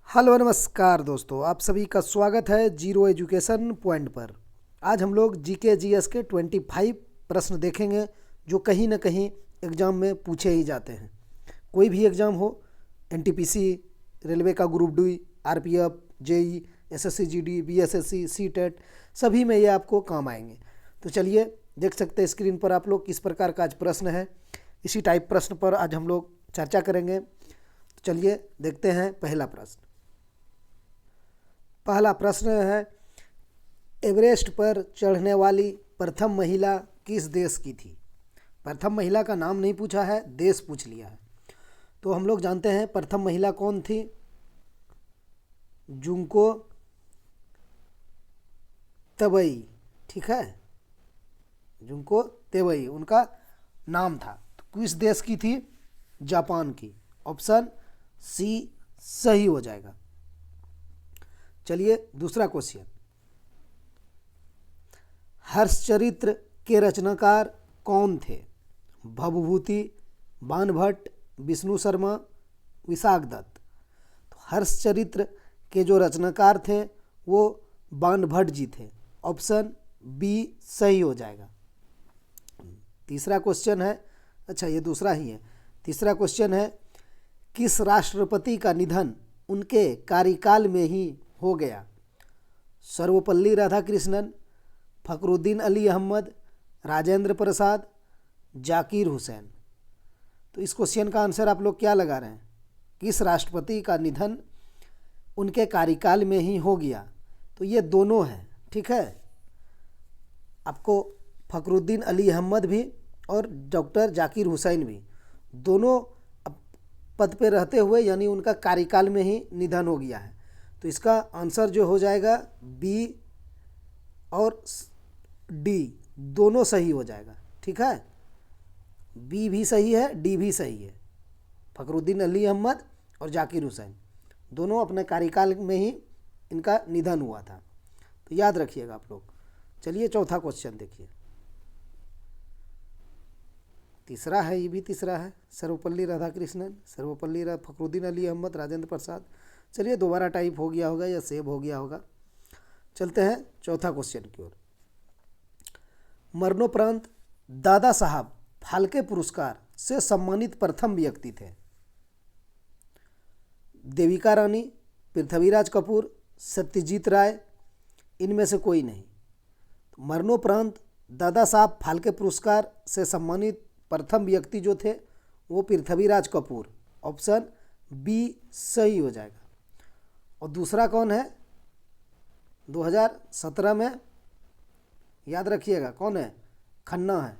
Hello नमस्कार दोस्तों, आप सभी का स्वागत है जीरो एजुकेशन पॉइंट पर। आज हम लोग जीके जीएस के 25 प्रश्न देखेंगे जो कहीं ना कहीं एग्ज़ाम में पूछे ही जाते हैं। कोई भी एग्ज़ाम हो, एनटीपीसी, रेलवे का group D, RPF, JE, SSC GD, BSSC, CTET, सभी में ये आपको काम आएंगे। तो चलिए देख सकते हैं स्क्रीन पर आप लोग किस प्रकार का आज प्रश्न है। इसी टाइप प्रश्न पर आज हम लोग चर्चा करेंगे। तो चलिए देखते हैं पहला प्रश्न। पहला प्रश्न है, एवरेस्ट पर चढ़ने वाली प्रथम महिला किस देश की थी। प्रथम महिला का नाम नहीं पूछा है, देश पूछ लिया है। तो हम लोग जानते हैं प्रथम महिला कौन थी। जुंको तबई, ठीक है, जुंको तबई उनका नाम था। तो किस देश की थी? जापान की। ऑप्शन सी सही हो जाएगा। चलिए दूसरा क्वेश्चन, हर्षचरित्र के रचनाकार कौन थे? भवभूति, बाणभट्ट, विष्णु शर्मा, विशाख दत्त। तो हर्षचरित्र के जो रचनाकार थे वो बाणभट्ट जी थे। ऑप्शन बी सही हो जाएगा। तीसरा क्वेश्चन है, अच्छा ये दूसरा ही है। तीसरा क्वेश्चन है, किस राष्ट्रपति का निधन उनके कार्यकाल में ही हो गया? सर्वपल्ली राधाकृष्णन, फखरुद्दीन अली अहमद, राजेंद्र प्रसाद, जाकिर हुसैन। तो इस क्वेश्चन का आंसर आप लोग क्या लगा रहे हैं? किस राष्ट्रपति का निधन उनके कार्यकाल में ही हो गया? तो ये दोनों हैं, ठीक है। आपको फखरुद्दीन अली अहमद भी और डॉक्टर जाकिर हुसैन भी दोनों पद पे रहते हुए यानी उनका कार्यकाल में ही निधन हो गया है। तो इसका आंसर जो हो जाएगा बी और डी दोनों सही हो जाएगा, ठीक है। बी भी सही है, डी भी सही है। फखरुद्दीन अली अहमद और जाकिर हुसैन दोनों अपने कार्यकाल में ही इनका निधन हुआ था। तो याद रखिएगा आप लोग। चलिए चौथा क्वेश्चन देखिए। तीसरा है, ये भी तीसरा है। सर्वपल्ली राधाकृष्णन, फखरुद्दीन अली अहमद, राजेंद्र प्रसाद। चलिए दोबारा टाइप हो गया होगा या सेव हो गया होगा। चलते हैं चौथा क्वेश्चन की ओर। मरणोपरांत दादा साहब फाल्के पुरस्कार से सम्मानित प्रथम व्यक्ति थे? देविका रानी, पृथ्वीराज कपूर, सत्यजीत राय, इनमें से कोई नहीं। तो मरणोपरांत दादा साहब फाल्के पुरस्कार से सम्मानित प्रथम व्यक्ति जो थे वो पृथ्वीराज कपूर। ऑप्शन बी सही हो जाएगा। और दूसरा कौन है? 2017 में, याद रखिएगा कौन है? खन्ना है।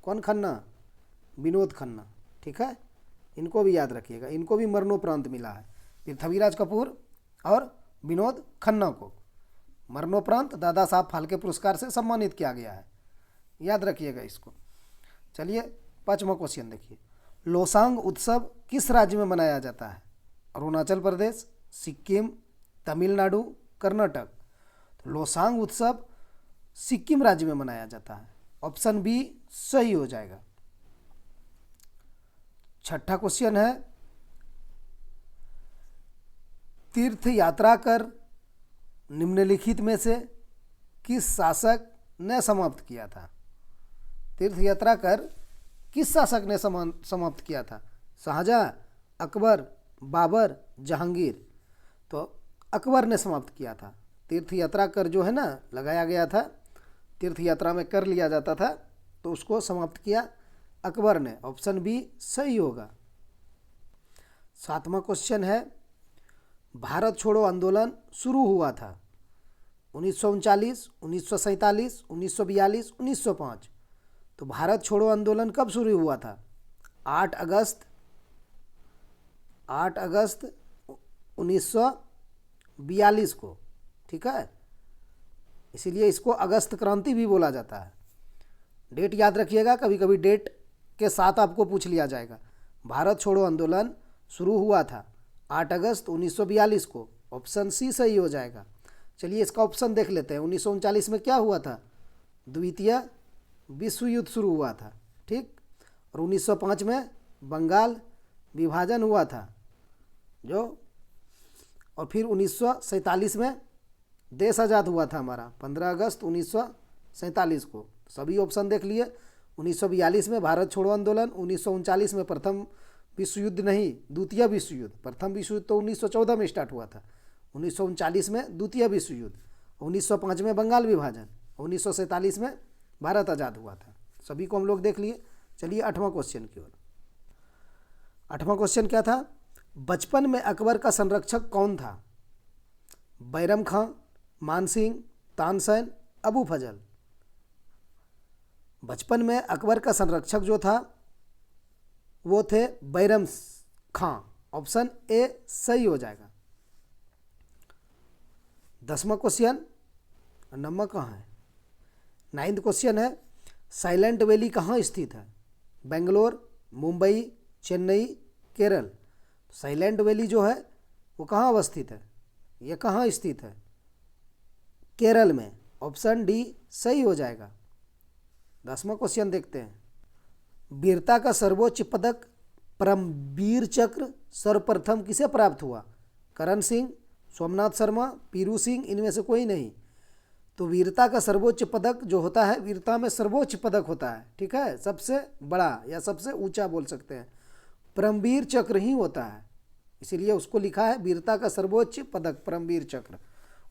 कौन खन्ना? विनोद खन्ना, ठीक है। इनको भी याद रखिएगा, इनको भी मरणोपरांत मिला है। पृथ्वीराज कपूर और विनोद खन्ना को मरणोपरांत दादा साहब फाल्के पुरस्कार से सम्मानित किया गया है। याद रखिएगा इसको। चलिए पांचवा क्वेश्चन देखिए। लोसांग उत्सव किस राज्य में मनाया जाता है? अरुणाचल प्रदेश, सिक्किम, तमिलनाडु, कर्नाटक। तो लोसांग उत्सव सिक्किम राज्य में मनाया जाता है। ऑप्शन बी सही हो जाएगा। छठा क्वेश्चन है, तीर्थ यात्रा कर निम्नलिखित में से किस शासक ने समाप्त किया था? तीर्थ यात्रा कर किस शासक ने समाप्त किया था? शाहजहां, अकबर, बाबर, जहांगीर। तो अकबर ने समाप्त किया था। तीर्थ यात्रा कर जो है ना लगाया गया था, तीर्थ यात्रा में कर लिया जाता था, तो उसको समाप्त किया अकबर ने। ऑप्शन बी सही होगा। सातवां क्वेश्चन है, भारत छोड़ो आंदोलन शुरू हुआ था 1939, 1947, 1942, 1905। तो भारत छोड़ो आंदोलन कब शुरू हुआ था? 8 अगस्त 1942 को, ठीक है। इसीलिए इसको अगस्त क्रांति भी बोला जाता है। डेट याद रखिएगा, कभी कभी डेट के साथ आपको पूछ लिया जाएगा। भारत छोड़ो आंदोलन शुरू हुआ था 8 अगस्त 1942 को। ऑप्शन सी सही हो जाएगा। चलिए इसका ऑप्शन देख लेते हैं। 1939 में क्या हुआ था? द्वितीय विश्व युद्ध शुरू हुआ था, ठीक। और 1905 में बंगाल विभाजन हुआ था, जो और फिर 1947 में देश आज़ाद हुआ था हमारा 15 अगस्त 1947 को। सभी ऑप्शन देख लिए। 1942 में भारत छोड़ो आंदोलन, 1939 में प्रथम विश्व युद्ध नहीं द्वितीय विश्व युद्ध, प्रथम विश्व युद्ध तो 1914 में स्टार्ट हुआ था, 1939 में द्वितीय विश्व युद्ध, 1905 में बंगाल विभाजन, 1947 में भारत आज़ाद हुआ था। सभी को हम लोग देख लिए। चलिए 8वां क्वेश्चन की ओर। 8वां क्वेश्चन क्या था? बचपन में अकबर का संरक्षक कौन था? बैरम खां, मान सिंह, तानसेन, अबू फजल। बचपन में अकबर का संरक्षक जो था वो थे बैरम खां। ऑप्शन ए सही हो जाएगा। 10वां क्वेश्चन, नंबर कहाँ है? 9वां क्वेश्चन है, साइलेंट वैली कहाँ स्थित है? बेंगलोर, मुंबई, चेन्नई, केरल। साइलेंट वैली जो है वो कहाँ अवस्थित है? ये कहाँ स्थित है? केरल में। ऑप्शन डी सही हो जाएगा। 10वां क्वेश्चन देखते हैं। वीरता का सर्वोच्च पदक परमवीर चक्र सर्वप्रथम किसे प्राप्त हुआ? करण सिंह, सोमनाथ शर्मा, पीरू सिंह, इनमें से कोई नहीं। तो वीरता का सर्वोच्च पदक जो होता है, वीरता में सर्वोच्च पदक होता है, ठीक है, सबसे बड़ा या सबसे ऊंचा बोल सकते हैं, परमवीर चक्र ही होता है, इसीलिए उसको लिखा है वीरता का सर्वोच्च पदक परमवीर चक्र।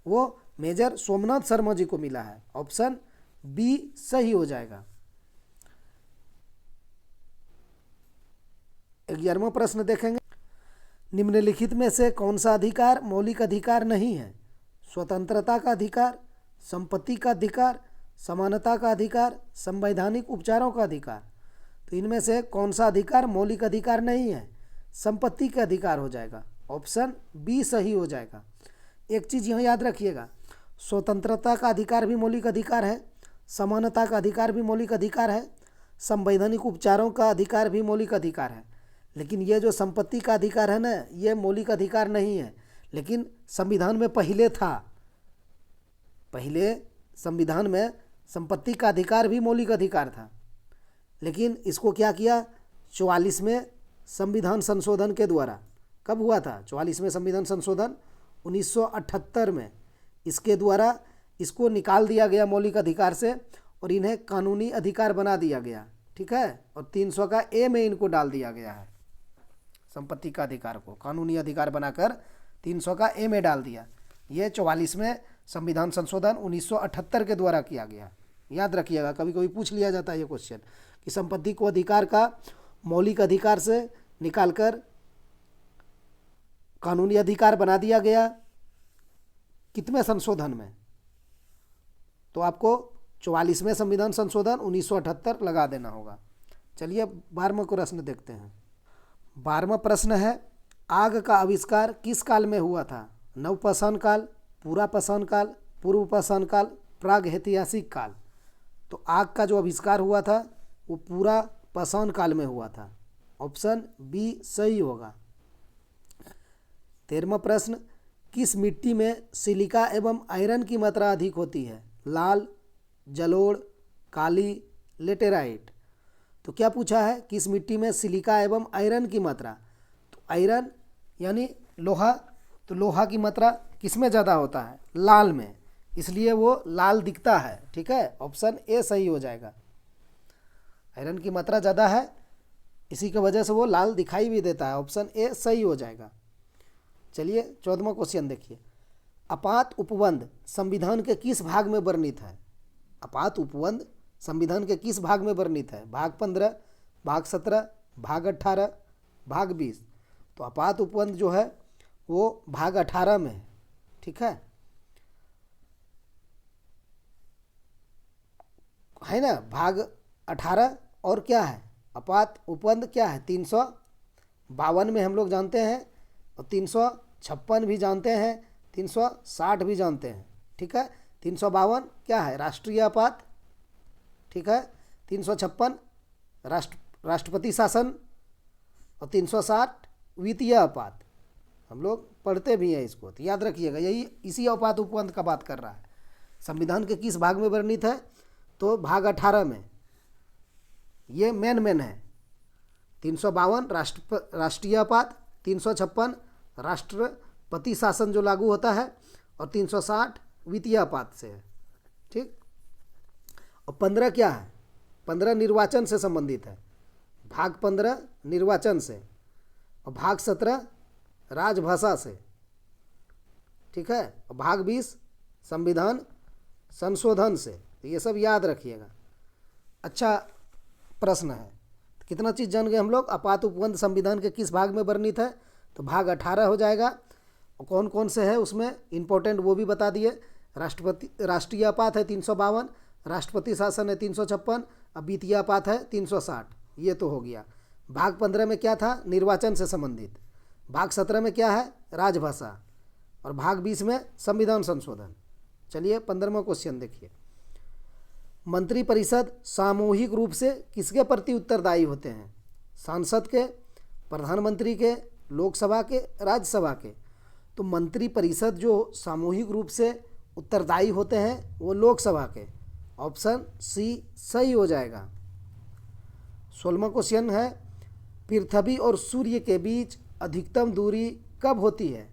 वो मेजर सोमनाथ शर्मा जी को मिला है। ऑप्शन बी सही हो जाएगा। 11वां प्रश्न देखेंगे। निम्नलिखित में से कौन सा अधिकार मौलिक अधिकार नहीं है? स्वतंत्रता का अधिकार, संपत्ति का अधिकार, समानता का अधिकार, संवैधानिक उपचारों का अधिकार। तो इनमें से कौन सा अधिकार मौलिक अधिकार नहीं है? संपत्ति का अधिकार हो जाएगा। ऑप्शन बी सही हो जाएगा। एक चीज़ यहाँ याद रखिएगा, स्वतंत्रता का अधिकार भी मौलिक अधिकार है, समानता का अधिकार भी मौलिक अधिकार है, संवैधानिक उपचारों का अधिकार भी मौलिक अधिकार है। लेकिन ये जो संपत्ति का अधिकार है ना, ये मौलिक अधिकार नहीं है, लेकिन संविधान में पहले था। पहले संविधान में संपत्ति का अधिकार भी मौलिक अधिकार था, लेकिन इसको क्या किया? 44 में संविधान संशोधन के द्वारा। कब हुआ था? 44 में संविधान संशोधन 1978 में। इसके द्वारा इसको निकाल दिया गया मौलिक अधिकार से और इन्हें कानूनी अधिकार बना दिया गया, ठीक है। और 300 का ए में इनको डाल दिया गया है। संपत्ति का अधिकार को कानूनी अधिकार बनाकर 300 का ए में डाल दिया। ये 44 में संविधान संशोधन 1978 के द्वारा किया गया। याद रखिएगा, कभी कभी पूछ लिया जाता है ये क्वेश्चन कि संपत्ति को अधिकार का मौलिक अधिकार से निकालकर कानूनी अधिकार बना दिया गया, कितने संशोधन में? तो आपको 44वें संविधान संशोधन 1978 लगा देना होगा। चलिए 12वां प्रश्न देखते हैं। 12वां प्रश्न है, आग का आविष्कार किस काल में हुआ था? नवपाषाण काल, पूरा पाषाण काल, पूर्व पाषाण काल, प्राग ऐतिहासिक काल। तो आग का जो आविष्कार हुआ था वो पूरा पाषाण काल में हुआ था। ऑप्शन बी सही होगा। 13वां प्रश्न, किस मिट्टी में सिलिका एवं आयरन की मात्रा अधिक होती है? लाल, जलोढ़, काली, लेटेराइट। तो क्या पूछा है? किस मिट्टी में सिलिका एवं आयरन की मात्रा? तो आयरन यानी लोहा, तो लोहा की मात्रा किस में ज़्यादा होता है? लाल में, इसलिए वो लाल दिखता है, ठीक है। ऑप्शन ए सही हो जाएगा। आयरन की मात्रा ज़्यादा है, इसी की वजह से वो लाल दिखाई भी देता है। ऑप्शन ए सही हो जाएगा। चलिए 14वां क्वेश्चन देखिए। आपात उपबंध संविधान के किस भाग में वर्णित है? आपात उपबंध संविधान के किस भाग में वर्णित है? भाग 15, भाग 17, भाग 18, भाग 20। तो आपात उपबंध जो है वो भाग 18 में है, ठीक है ना। भाग 18 और क्या है? आपात उपबंध क्या है? 352 में हम लोग जानते हैं, और 356 भी जानते हैं, 360 भी जानते हैं, ठीक है। 352 क्या है? राष्ट्रीय आपात, ठीक है। 356 राष्ट्रपति शासन, और 360 वित्तीय आपात। हम लोग पढ़ते भी हैं इसको, तो याद रखिएगा, यही इसी आपात उपबंध का बात कर रहा है। संविधान के किस भाग में वर्णित है? तो भाग 18 में। ये मेन है। 352 राष्ट्रीय आपात, 356 पति शासन जो लागू होता है, और 360 वित्तीय आपात से है। ठीक। और 15 क्या है? 15 निर्वाचन से संबंधित है। भाग 15 निर्वाचन से, और भाग 17 राजभाषा से। ठीक है। और भाग 20 संविधान संशोधन से। तो ये सब याद रखिएगा। अच्छा प्रश्न है। कितना चीज़ जान गए हम लोग? आपात उपबंध संविधान के किस भाग में वर्णित है? तो भाग 18 हो जाएगा। और कौन कौन से है उसमें इम्पोर्टेंट वो भी बता दिए। राष्ट्रीय आपात है 352, राष्ट्रपति शासन है 356, अब वित्तीय आपात है 360। ये तो हो गया। भाग 15 में क्या था? निर्वाचन से संबंधित। भाग 17 में क्या है? राजभाषा। और भाग 20 में संविधान संशोधन। चलिए 15वां क्वेश्चन देखिए। मंत्रिपरिषद सामूहिक रूप से किसके प्रति उत्तरदायी होते हैं? सांसद के, प्रधानमंत्री के, लोकसभा के, राज्यसभा के। तो मंत्रिपरिषद जो सामूहिक रूप से उत्तरदायी होते हैं वो लोकसभा के। ऑप्शन सी सही हो जाएगा। 16वां क्वेश्चन है, पृथ्वी और सूर्य के बीच अधिकतम दूरी कब होती है?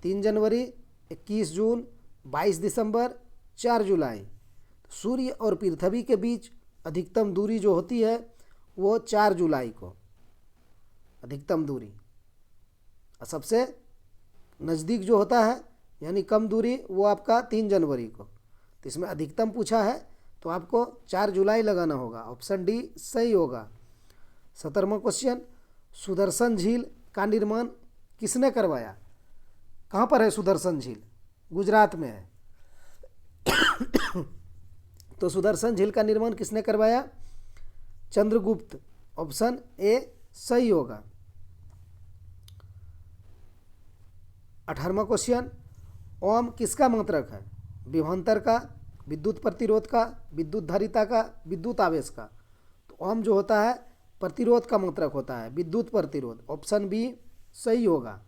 3 जनवरी, 21 जून, 22 दिसंबर, 4 जुलाई। सूर्य और पृथ्वी के बीच अधिकतम दूरी जो होती है वो 4 जुलाई को अधिकतम दूरी। और सबसे नज़दीक जो होता है यानी कम दूरी वो आपका 3 जनवरी को। तो इसमें अधिकतम पूछा है तो आपको 4 जुलाई लगाना होगा। ऑप्शन डी सही होगा। 17वां क्वेश्चन, सुदर्शन झील का निर्माण किसने करवाया? कहाँ पर है सुदर्शन झील? गुजरात में है। तो सुदर्शन झील का निर्माण किसने करवाया? चंद्रगुप्त। ऑप्शन ए सही होगा। 18वां क्वेश्चन, ओम किसका मात्रक है? विभवांतर का, विद्युत प्रतिरोध का, विद्युत धारिता का, विद्युत आवेश का। तो ओम जो होता है प्रतिरोध का मात्रक होता है, विद्युत प्रतिरोध। ऑप्शन बी सही होगा।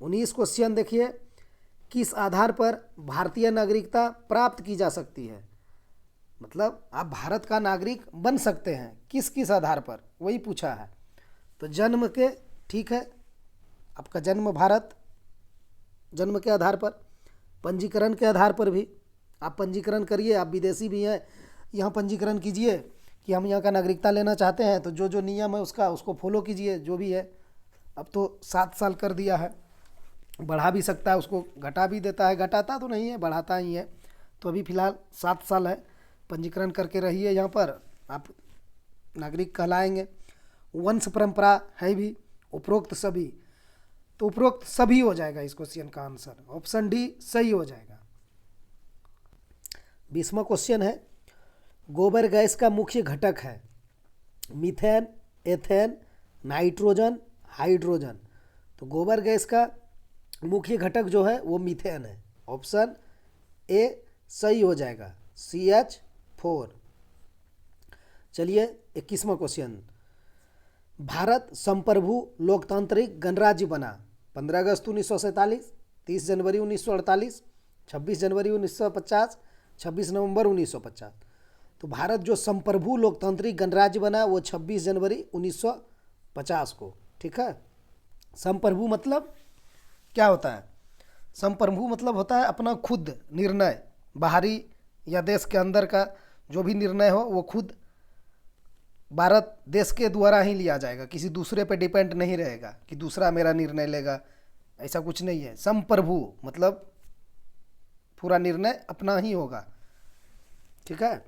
19 क्वेश्चन देखिए, किस आधार पर भारतीय नागरिकता प्राप्त की जा सकती है? मतलब आप भारत का नागरिक बन सकते हैं, किस किस आधार पर, वही पूछा है। तो जन्म के, ठीक है, आपका जन्म भारत, जन्म के आधार पर। पंजीकरण के आधार पर भी आप पंजीकरण करिए। आप विदेशी भी हैं, यहाँ पंजीकरण कीजिए कि हम यहाँ का नागरिकता लेना चाहते हैं। तो जो जो नियम है उसको फॉलो कीजिए, जो भी है। अब तो 7 साल कर दिया है, बढ़ा भी सकता है, उसको घटा भी देता है। घटाता तो नहीं है, बढ़ाता ही है। तो अभी फ़िलहाल 7 साल है। पंजीकरण करके रहिए, यहाँ पर आप नागरिक कहलाएंगे। वंश परंपरा है भी, उपरोक्त सभी। तो उपरोक्त सभी हो जाएगा इस क्वेश्चन का आंसर। ऑप्शन डी सही हो जाएगा। 20वां क्वेश्चन है, गोबर गैस का मुख्य घटक है मीथेन, एथेन, नाइट्रोजन, हाइड्रोजन। तो गोबर गैस का मुख्य घटक जो है वो मीथेन है। ऑप्शन ए सही हो जाएगा, CH4। चलिए 21वां क्वेश्चन, भारत संप्रभु लोकतांत्रिक गणराज्य बना 15 अगस्त 1947, 30 जनवरी 1948, 26 जनवरी 1950, 26 नवंबर 1950। तो भारत जो संप्रभु लोकतांत्रिक गणराज्य बना वो 26 जनवरी 1950 को। ठीक है। संप्रभु मतलब क्या होता है? संप्रभु मतलब होता है अपना खुद निर्णय, बाहरी या देश के अंदर का जो भी निर्णय हो वो खुद भारत देश के द्वारा ही लिया जाएगा, किसी दूसरे पे डिपेंड नहीं रहेगा कि दूसरा मेरा निर्णय लेगा, ऐसा कुछ नहीं है। संप्रभु मतलब पूरा निर्णय अपना ही होगा। ठीक है,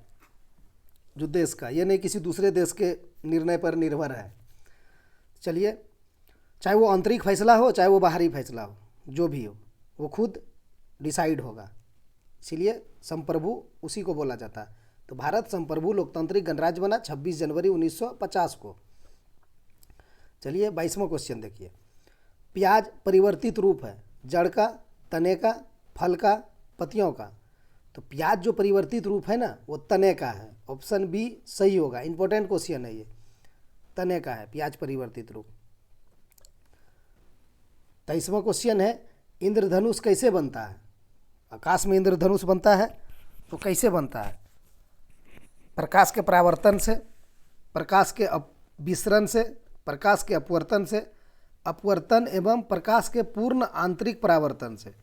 जो देश का, ये नहीं किसी दूसरे देश के निर्णय पर निर्भर है। चलिए, चाहे वो आंतरिक फैसला हो चाहे वो बाहरी फैसला हो, जो भी हो वो खुद डिसाइड होगा, इसीलिए संप्रभु उसी को बोला जाता है। तो भारत संप्रभु लोकतांत्रिक गणराज्य बना 26 जनवरी 1950 को। चलिए 22वां क्वेश्चन देखिए, प्याज परिवर्तित रूप है जड़ का, तने का, फल का, पत्तियों का। तो प्याज जो परिवर्तित रूप है ना वो तने का है। ऑप्शन बी सही होगा। इंपॉर्टेंट क्वेश्चन है ये, तने का है प्याज परिवर्तित रूप। 23वां क्वेश्चन है, इंद्रधनुष कैसे बनता है? आकाश में इंद्रधनुष बनता है तो कैसे बनता है? प्रकाश के परावर्तन से, प्रकाश के विसरण से, प्रकाश के अपवर्तन से, अपवर्तन एवं प्रकाश के पूर्ण आंतरिक परावर्तन से।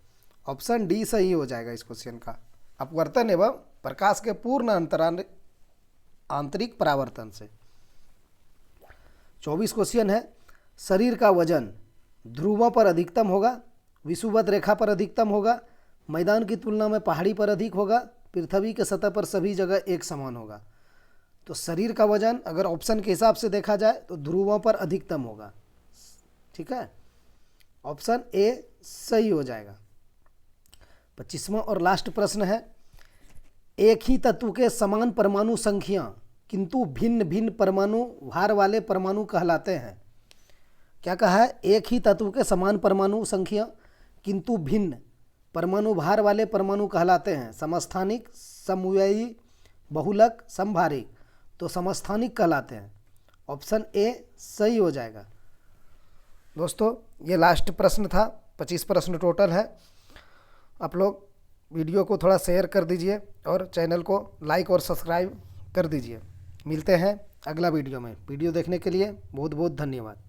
ऑप्शन डी सही हो जाएगा इस क्वेश्चन का, अपवर्तन एवं प्रकाश के पूर्ण आंतरिक परावर्तन से। 24 क्वेश्चन है, शरीर का वजन ध्रुवों पर अधिकतम होगा, विषुवत रेखा पर अधिकतम होगा, मैदान की तुलना में पहाड़ी पर अधिक होगा, पृथ्वी के सतह पर सभी जगह एक समान होगा। तो शरीर का वजन अगर ऑप्शन के हिसाब से देखा जाए तो ध्रुवों पर अधिकतम होगा। ठीक है, ऑप्शन ए सही हो जाएगा। 25वां और लास्ट प्रश्न है, एक ही तत्व के समान परमाणु संख्या किंतु भिन्न भिन्न परमाणु भार वाले परमाणु कहलाते हैं। क्या कहा है? एक ही तत्व के समान परमाणु संख्या किंतु भिन्न परमाणु भार वाले परमाणु कहलाते हैं। समस्थानिक, समव्ययी, बहुलक, समभारिक। तो समस्थानिक कहलाते हैं। ऑप्शन ए सही हो जाएगा। दोस्तों ये लास्ट प्रश्न था, 25 प्रश्न टोटल है। आप लोग वीडियो को थोड़ा शेयर कर दीजिए और चैनल को लाइक और सब्सक्राइब कर दीजिए। मिलते हैं अगला वीडियो में। वीडियो देखने के लिए बहुत बहुत धन्यवाद।